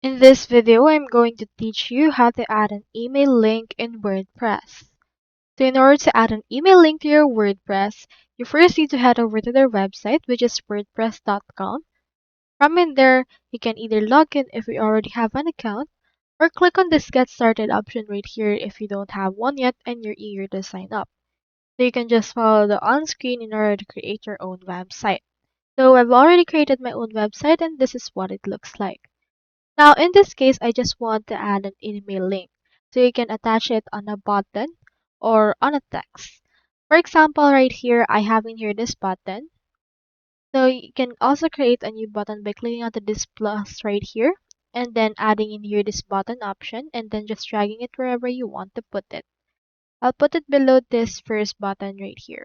In this video, I'm going to teach you how to add an email link in WordPress. So in order to add an email link to your WordPress, you first need to head over to their website, which is wordpress.com. From in there, you can either log in if you already have an account, or click on this Get Started option right here if you don't have one yet and you're eager to sign up. So you can just follow the on-screen in order to create your own website. So I've already created my own website and this is what it looks like. Now, in this case, I just want to add an email link. So you can attach it on a button or on a text. For example, right here, I have in here this button. So you can also create a new button by clicking onto this plus right here and then adding in here this button option and then just dragging it wherever you want to put it. I'll put it below this first button right here.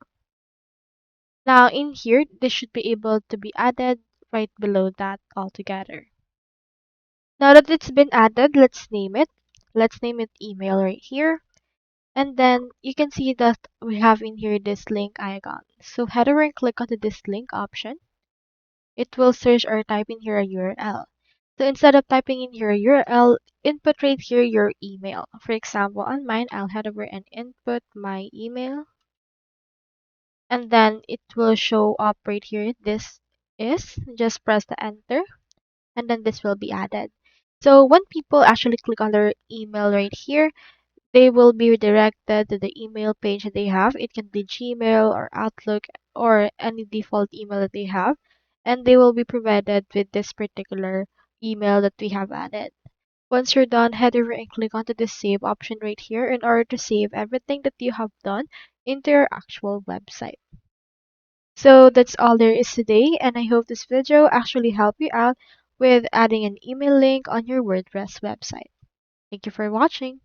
Now in here, this should be able to be added right below that altogether. Now that it's been added, let's name it. Let's name it email right here. And then you can see that we have in here this link icon. So head over and click onto this link option. It will search or type in here a URL. So instead of typing in here a URL, input right here your email. For example, on mine, I'll head over and input my email. And then it will show up right here. This is, just press the enter. And then this will be added. So when people actually click on their email right here, they will be redirected to the email page that they have. It can be Gmail or Outlook or any default email that they have. And they will be provided with this particular email that we have added. Once you're done, head over and click onto the save option right here in order to save everything that you have done into your actual website. So that's all there is today, and I hope this video actually helped you out with adding an email link on your WordPress website. Thank you for watching.